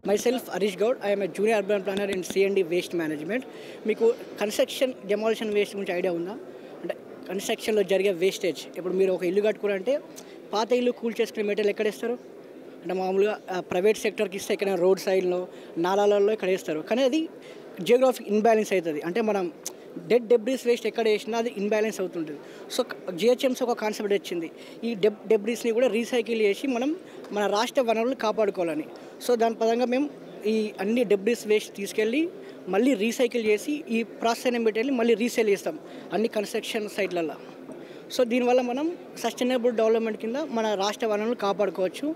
Myself, Arish Gaud. I am a junior urban planner in C&D Waste Management. మీకు construction demolition waste గురించి idea ఉందా? అంటే కన్స్ట్రక్షన్లో జరిగే వేస్టేజ్. ఇప్పుడు మీరు ఒక ఇల్లు కట్టుకోవాలంటే పాత ఇల్లు కూల్ చేసుకునే మెటీరియల్ ఎక్కడ వేస్తారు? అంటే మామూలుగా ప్రైవేట్ సెక్టర్కి ఇస్తే ఎక్కడ రోడ్ సైడ్లో నాలాలలో ఇక్కడ వేస్తారు. కానీ అది జియోగ్రాఫిక్ ఇన్బ్యాలెన్స్ అవుతుంది. అంటే మనం డెడ్ డెబ్రీస్ వేస్ట్ ఎక్కడ వేసినా అది ఇన్బ్యాలెన్స్ అవుతుంటుంది. సో జిహెచ్ఎంసీ ఒక కాన్సెప్ట్ వచ్చింది, ఈ డెబ్రీస్ని కూడా రీసైకిల్ చేసి మనం మన రాష్ట్ర వనరులు కాపాడుకోవాలని. సో దాని పరంగా మేము ఈ అన్ని డెబ్రీస్ వేస్ట్ తీసుకెళ్ళి మళ్ళీ రీసైకిల్ చేసి ఈ ప్రాసెస్ అయిన మెటీరియల్ని మళ్ళీ రీసేల్ చేస్తాం అన్ని కన్స్ట్రక్షన్ సైట్లలో. సో దీనివల్ల మనం సస్టైనబుల్ డెవలప్మెంట్ కింద మన రాష్ట్ర వనరులను కాపాడుకోవచ్చు.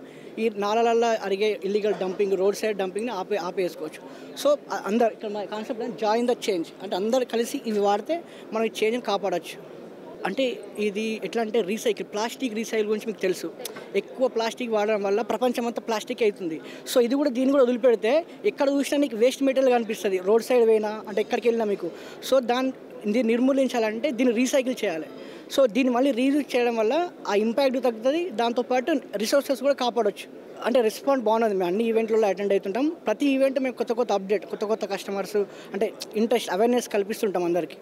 ఈ నాలలలో అరిగే ఇల్లీగల్ డంపింగ్, రోడ్ సైడ్ డంపింగ్ని ఆపేసుకోవచ్చు. సో అందరు ఇక్కడ మన కాన్సెప్ట్ జాయిన్ ద చేంజ్, అంటే అందరు కలిసి ఇవి వాడితే మనం ఈ చేంజ్ని కాపాడవచ్చు. అంటే ఇది ఎట్లా అంటే ప్లాస్టిక్ రీసైకిల్ గురించి మీకు తెలుసు. ఎక్కువ ప్లాస్టిక్ వాడడం వల్ల ప్రపంచం అంతా ప్లాస్టిక్ అవుతుంది. సో దీన్ని కూడా వదిలిపెడితే ఎక్కడ చూసినా నీకు వేస్ట్ మెటీరియల్ కనిపిస్తుంది, రోడ్ సైడ్ పోయినా అంటే ఎక్కడికి వెళ్ళినా మీకు. సో దీన్ని నిర్మూలించాలంటే దీన్ని రీసైకిల్ చేయాలి. సో దీన్ని మళ్ళీ రీయూజ్ చేయడం వల్ల ఆ ఇంపాక్ట్ తగ్గుతుంది, దాంతోపాటు రిసోర్సెస్ కూడా కాపాడవచ్చు. అంటే రెస్పాన్స్ బాగున్నది. మేము అన్ని ఈవెంట్లలో అటెండ్ అవుతుంటాం. ప్రతి ఈవెంట్ మేము కొత్త అప్డేట్, కొత్త కస్టమర్స్ అంటే ఇంట్రెస్ట్, అవేర్నెస్ కల్పిస్తుంటాం అందరికీ.